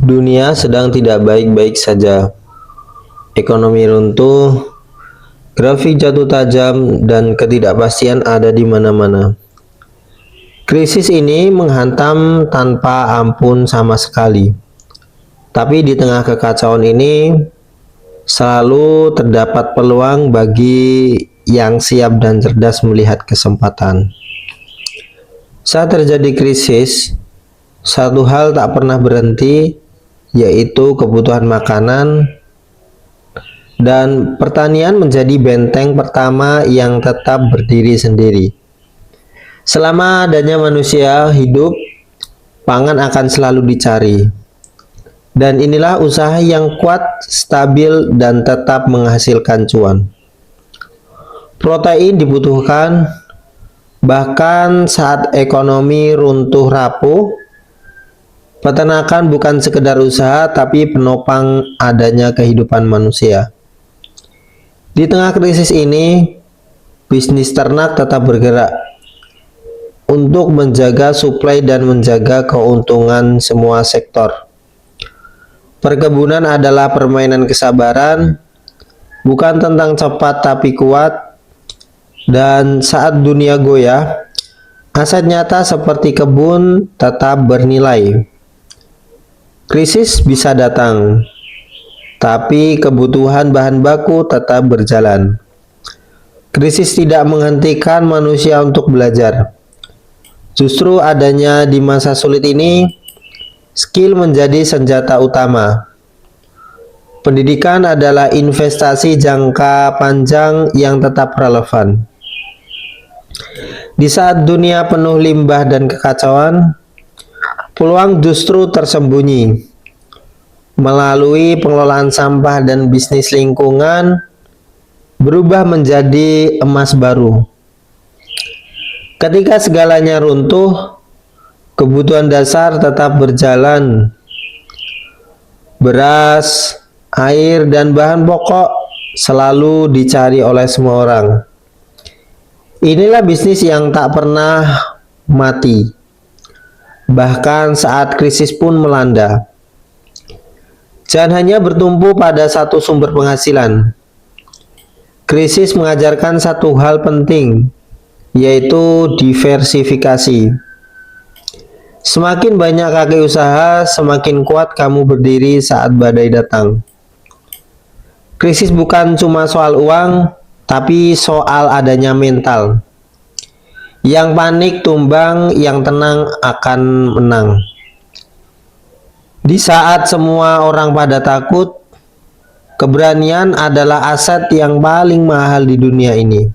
Dunia sedang tidak baik-baik saja. Ekonomi runtuh, grafik jatuh tajam, dan ketidakpastian ada di mana-mana. Krisis ini menghantam tanpa ampun sama sekali. Tapi di tengah kekacauan ini, selalu terdapat peluang bagi yang siap dan cerdas melihat kesempatan. Saat terjadi krisis, satu hal tak pernah berhenti, yaitu kebutuhan makanan, dan pertanian menjadi benteng pertama yang tetap berdiri sendiri. Selama adanya manusia hidup, pangan akan selalu dicari. Dan inilah usaha yang kuat, stabil, dan tetap menghasilkan cuan. Protein dibutuhkan, bahkan saat ekonomi runtuh rapuh. Peternakan bukan sekedar usaha, tapi penopang adanya kehidupan manusia. Di tengah krisis ini, bisnis ternak tetap bergerak untuk menjaga suplai dan menjaga keuntungan semua sektor. Perkebunan adalah permainan kesabaran, bukan tentang cepat tapi kuat. Dan saat dunia goyah, aset nyata seperti kebun tetap bernilai. Krisis bisa datang, tapi kebutuhan bahan baku tetap berjalan. Krisis tidak menghentikan manusia untuk belajar. Justru adanya di masa sulit ini, skill menjadi senjata utama. Pendidikan adalah investasi jangka panjang yang tetap relevan. Di saat dunia penuh limbah dan kekacauan, peluang justru tersembunyi. Melalui pengelolaan sampah dan bisnis lingkungan, berubah menjadi emas baru. Ketika segalanya runtuh, kebutuhan dasar tetap berjalan. Beras, air, dan bahan pokok selalu dicari oleh semua orang. Inilah bisnis yang tak pernah mati. Bahkan saat krisis pun melanda. Jangan hanya bertumpu pada satu sumber penghasilan. Krisis mengajarkan satu hal penting, yaitu diversifikasi. Semakin banyak kaki usaha, semakin kuat kamu berdiri saat badai datang. Krisis bukan cuma soal uang, tapi soal adanya mental. Yang panik tumbang, yang tenang akan menang. Di saat semua orang pada takut, keberanian adalah aset yang paling mahal di dunia ini.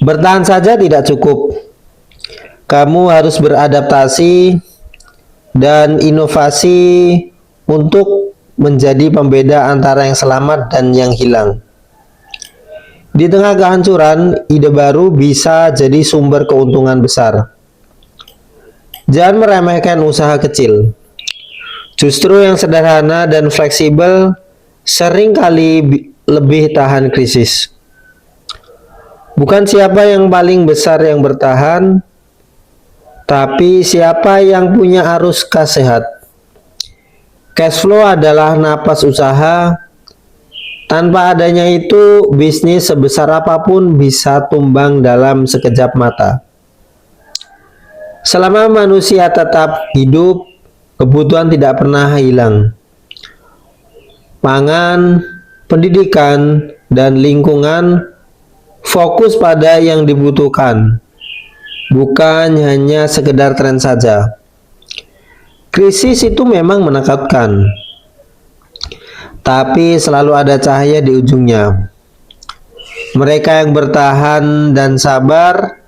Bertahan saja tidak cukup. Kamu harus beradaptasi dan inovasi untuk menjadi pembeda antara yang selamat dan yang hilang. Di tengah kehancuran, ide baru bisa jadi sumber keuntungan besar. Jangan meremehkan usaha kecil. Justru yang sederhana dan fleksibel sering kali lebih tahan krisis. Bukan siapa yang paling besar yang bertahan, tapi siapa yang punya arus kas sehat. Cash flow adalah napas usaha. Tanpa adanya itu, bisnis sebesar apapun bisa tumbang dalam sekejap mata. Selama manusia tetap hidup, kebutuhan tidak pernah hilang. Pangan, pendidikan, dan lingkungan fokus pada yang dibutuhkan, bukan hanya sekedar tren saja. Krisis itu memang menakutkan, tapi selalu ada cahaya di ujungnya. Mereka yang bertahan dan sabar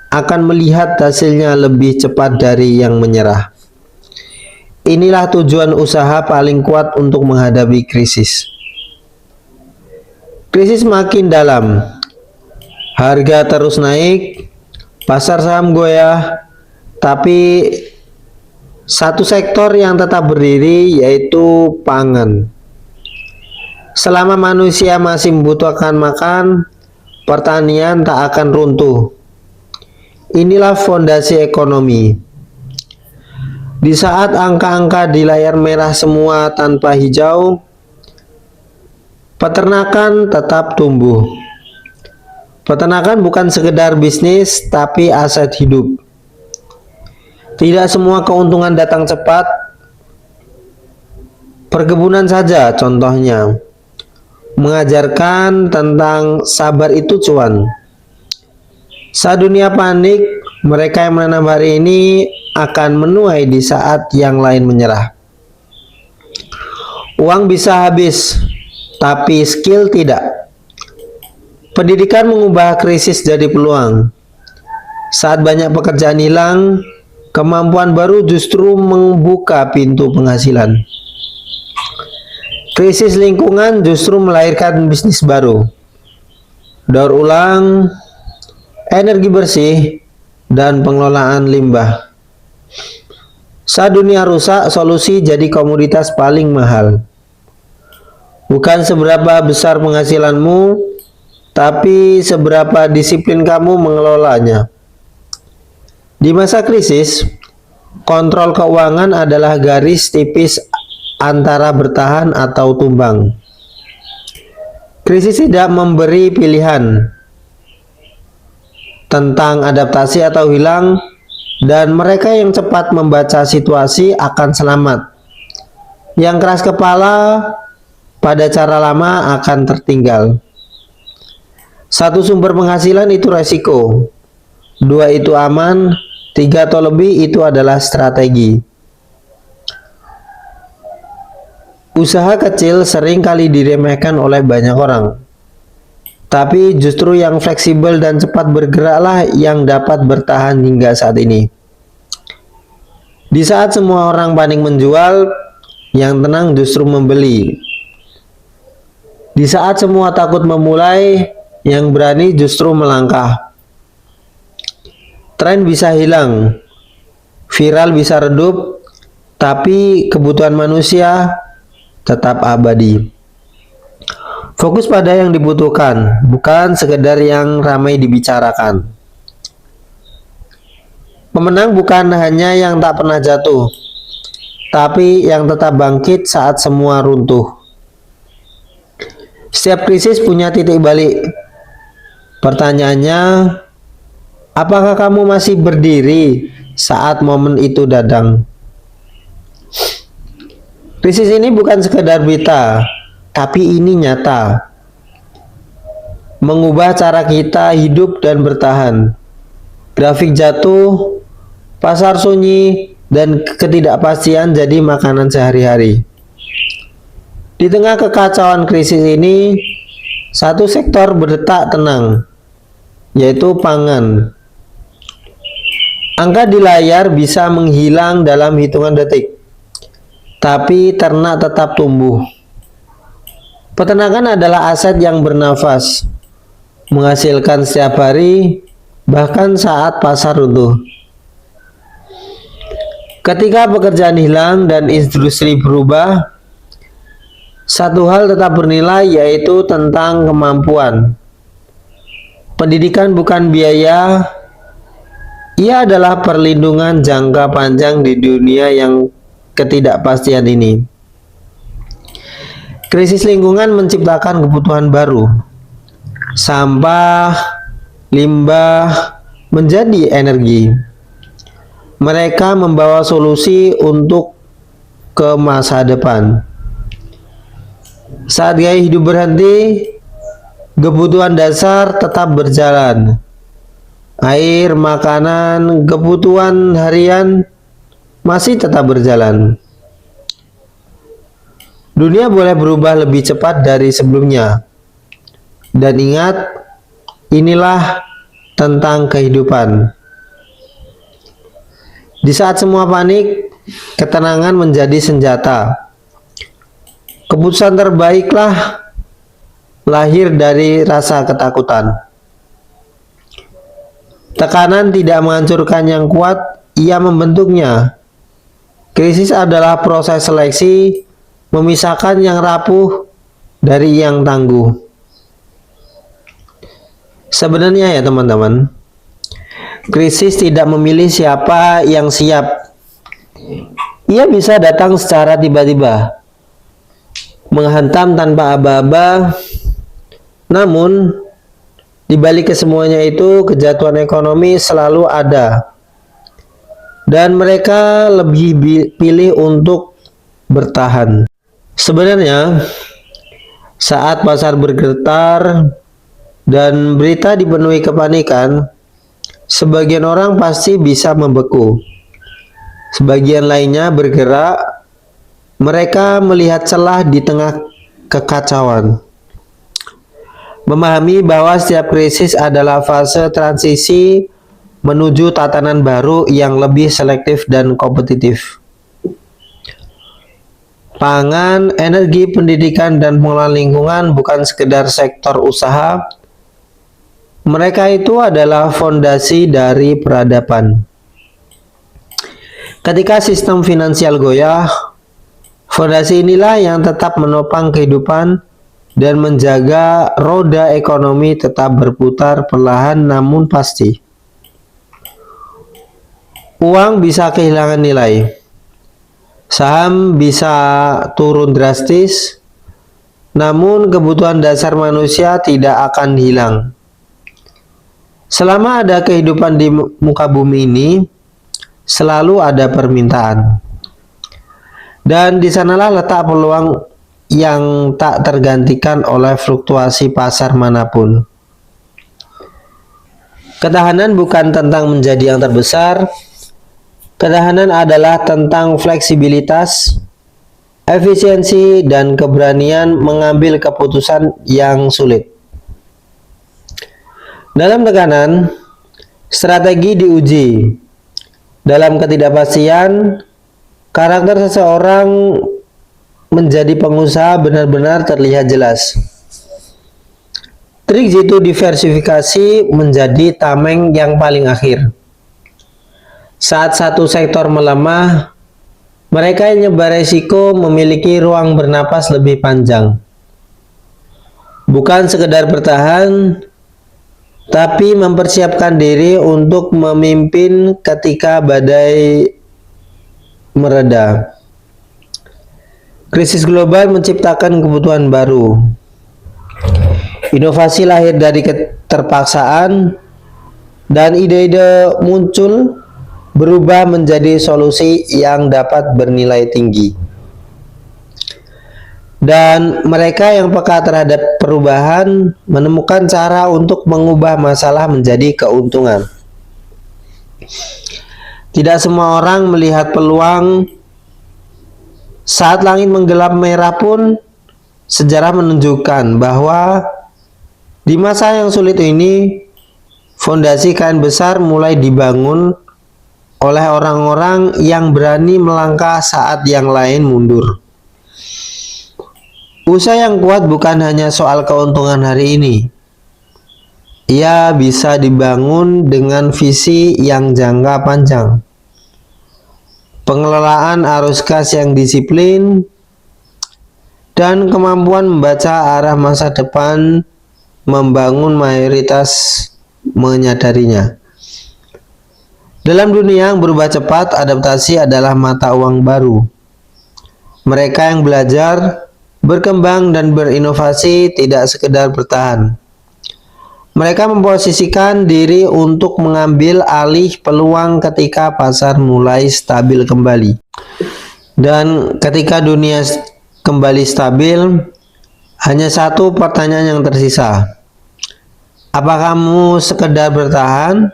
akan melihat hasilnya lebih cepat dari yang menyerah. Inilah tujuan usaha paling kuat untuk menghadapi krisis. Krisis makin dalam, harga terus naik, pasar saham goyah, tapi satu sektor yang tetap berdiri, yaitu pangan. Selama manusia masih membutuhkan makan, pertanian tak akan runtuh. Inilah fondasi ekonomi. Di saat angka-angka di layar merah semua tanpa hijau, peternakan tetap tumbuh. Peternakan bukan sekedar bisnis, tapi aset hidup. Tidak semua keuntungan datang cepat. Perkebunan saja contohnya mengajarkan tentang sabar itu cuan. Saat dunia panik, mereka yang menanam hari ini akan menuai di saat yang lain menyerah. Uang bisa habis, tapi skill tidak. Pendidikan mengubah krisis jadi peluang. Saat banyak pekerjaan hilang, kemampuan baru justru membuka pintu penghasilan. Krisis lingkungan justru melahirkan bisnis baru. Daur ulang, energi bersih, dan pengelolaan limbah. Saat dunia rusak, solusi jadi komoditas paling mahal. Bukan seberapa besar penghasilanmu, tapi seberapa disiplin kamu mengelolanya. Di masa krisis, kontrol keuangan adalah garis tipis antara bertahan atau tumbang. Krisis tidak memberi pilihan tentang adaptasi atau hilang, dan mereka yang cepat membaca situasi akan selamat. Yang keras kepala pada cara lama akan tertinggal. Satu sumber penghasilan itu resiko, dua itu aman, tiga atau lebih itu adalah strategi. Usaha kecil sering kali diremehkan oleh banyak orang, tapi justru yang fleksibel dan cepat bergeraklah yang dapat bertahan hingga saat ini. Di saat semua orang panik menjual, yang tenang justru membeli. Di saat semua takut memulai, yang berani justru melangkah. Tren bisa hilang, viral bisa redup, tapi kebutuhan manusia tetap abadi. Fokus pada yang dibutuhkan, bukan sekedar yang ramai dibicarakan. Pemenang bukan hanya yang tak pernah jatuh, tapi yang tetap bangkit saat semua runtuh. Setiap krisis punya titik balik. Pertanyaannya, apakah kamu masih berdiri saat momen itu datang? Krisis ini bukan sekedar berita, tapi ini nyata. Mengubah cara kita hidup dan bertahan. Grafik jatuh, pasar sunyi, dan ketidakpastian jadi makanan sehari-hari. Di tengah kekacauan krisis ini, satu sektor berdetak tenang, yaitu pangan. Angka di layar bisa menghilang dalam hitungan detik, tapi ternak tetap tumbuh. Peternakan adalah aset yang bernafas, menghasilkan setiap hari, bahkan saat pasar runtuh. Ketika pekerjaan hilang dan industri berubah, satu hal tetap bernilai, yaitu tentang kemampuan. Pendidikan bukan biaya, ia adalah perlindungan jangka panjang di dunia yang ketidakpastian ini. Krisis lingkungan menciptakan kebutuhan baru. Sampah, limbah menjadi energi. Mereka membawa solusi untuk ke masa depan. Saat gaya hidup berhenti, kebutuhan dasar tetap berjalan. Air, makanan, kebutuhan harian masih tetap berjalan. Dunia boleh berubah lebih cepat dari sebelumnya. Dan ingat, inilah tentang kehidupan. Di saat semua panik, ketenangan menjadi senjata. Keputusan terbaiklah lahir dari rasa ketakutan. Tekanan tidak menghancurkan yang kuat, ia membentuknya. Krisis adalah proses seleksi, memisahkan yang rapuh dari yang tangguh. Sebenarnya ya teman-teman, krisis tidak memilih siapa yang siap. Ia bisa datang secara tiba-tiba, menghantam tanpa aba-aba. Namun, di balik kesemuanya itu, kejatuhan ekonomi selalu ada. Dan mereka lebih pilih untuk bertahan. Sebenarnya, saat pasar bergetar dan berita dipenuhi kepanikan, sebagian orang pasti bisa membeku. Sebagian lainnya bergerak. Mereka melihat celah di tengah kekacauan, memahami bahwa setiap krisis adalah fase transisi menuju tatanan baru yang lebih selektif dan kompetitif. Pangan, energi, pendidikan, dan pengelolaan lingkungan bukan sekedar sektor usaha. Mereka itu adalah fondasi dari peradaban. Ketika sistem finansial goyah, fondasi inilah yang tetap menopang kehidupan dan menjaga roda ekonomi tetap berputar perlahan namun pasti. Uang bisa kehilangan nilai, saham bisa turun drastis, namun kebutuhan dasar manusia tidak akan hilang. Selama ada kehidupan di muka bumi ini, selalu ada permintaan. Dan di sanalah letak peluang yang tak tergantikan oleh fluktuasi pasar manapun. Ketahanan bukan tentang menjadi yang terbesar. Ketahanan adalah tentang fleksibilitas, efisiensi, dan keberanian mengambil keputusan yang sulit. Dalam tekanan, strategi diuji. Dalam ketidakpastian, karakter seseorang menjadi pengusaha benar-benar terlihat jelas. Trik jitu diversifikasi menjadi tameng yang paling akhir. Saat satu sektor melemah, mereka yang nyebar resiko memiliki ruang bernapas lebih panjang. Bukan sekedar bertahan, tapi mempersiapkan diri untuk memimpin ketika badai mereda. Krisis global menciptakan kebutuhan baru. Inovasi lahir dari keterpaksaan, dan ide-ide muncul berubah menjadi solusi yang dapat bernilai tinggi. Dan mereka yang peka terhadap perubahan menemukan cara untuk mengubah masalah menjadi keuntungan. Tidak semua orang melihat peluang. Saat langit menggelap merah pun, sejarah menunjukkan bahwa di masa yang sulit ini, fondasi kain besar mulai dibangun oleh orang-orang yang berani melangkah saat yang lain mundur. Usaha yang kuat bukan hanya soal keuntungan hari ini. Ia bisa dibangun dengan visi yang jangka panjang. Pengelolaan arus kas yang disiplin, dan kemampuan membaca arah masa depan membangun mayoritas menyadarinya. Dalam dunia yang berubah cepat, adaptasi adalah mata uang baru. Mereka yang belajar, berkembang, dan berinovasi tidak sekedar bertahan. Mereka memposisikan diri untuk mengambil alih peluang ketika pasar mulai stabil kembali. Dan ketika dunia kembali stabil, hanya satu pertanyaan yang tersisa. Apa kamu sekedar bertahan?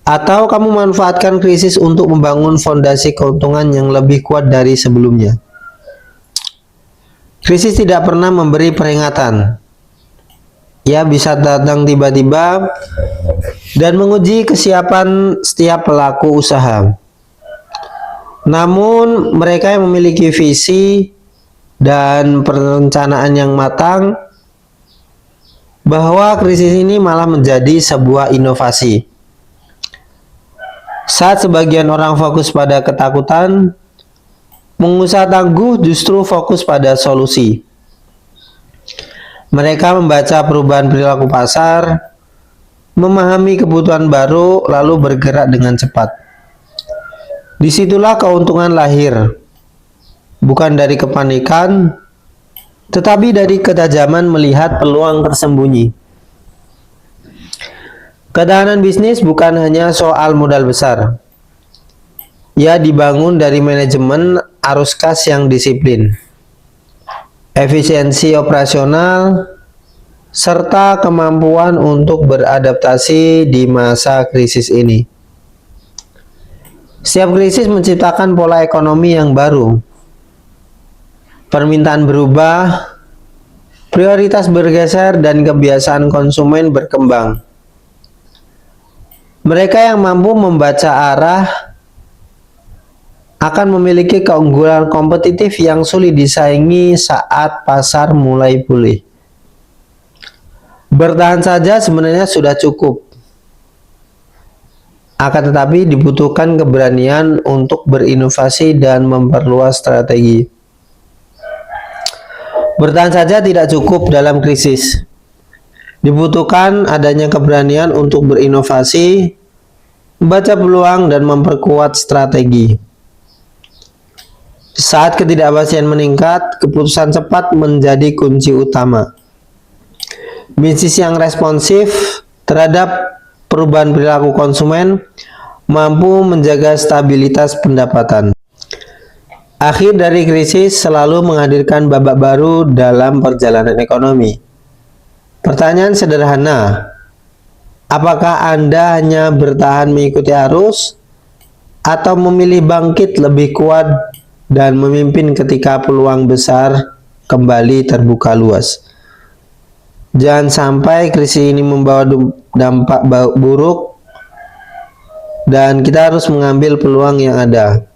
Atau kamu manfaatkan krisis untuk membangun fondasi keuntungan yang lebih kuat dari sebelumnya? Krisis tidak pernah memberi peringatan. Ia bisa datang tiba-tiba dan menguji kesiapan setiap pelaku usaha. Namun, mereka yang memiliki visi dan perencanaan yang matang, bahwa krisis ini malah menjadi sebuah inovasi. Saat sebagian orang fokus pada ketakutan, pengusaha tangguh justru fokus pada solusi. Mereka membaca perubahan perilaku pasar, memahami kebutuhan baru, lalu bergerak dengan cepat. Disitulah keuntungan lahir, bukan dari kepanikan, tetapi dari ketajaman melihat peluang tersembunyi. Ketahanan bisnis bukan hanya soal modal besar. Ia dibangun dari manajemen arus kas yang disiplin, efisiensi operasional, serta kemampuan untuk beradaptasi di masa krisis ini. Setiap krisis menciptakan pola ekonomi yang baru. Permintaan berubah, prioritas bergeser, dan kebiasaan konsumen berkembang. Mereka yang mampu membaca arah akan memiliki keunggulan kompetitif yang sulit disaingi saat pasar mulai pulih. Bertahan saja sebenarnya sudah cukup. Akan tetapi dibutuhkan keberanian untuk berinovasi dan memperluas strategi. Bertahan saja tidak cukup dalam krisis. Dibutuhkan adanya keberanian untuk berinovasi, membaca peluang, dan memperkuat strategi. Saat ketidakpastian meningkat, keputusan cepat menjadi kunci utama. Bisnis yang responsif terhadap perubahan perilaku konsumen mampu menjaga stabilitas pendapatan. Akhir dari krisis selalu menghadirkan babak baru dalam perjalanan ekonomi. Pertanyaan sederhana, apakah Anda hanya bertahan mengikuti arus atau memilih bangkit lebih kuat dan memimpin ketika peluang besar kembali terbuka luas? Jangan sampai krisis ini membawa dampak buruk, dan kita harus mengambil peluang yang ada.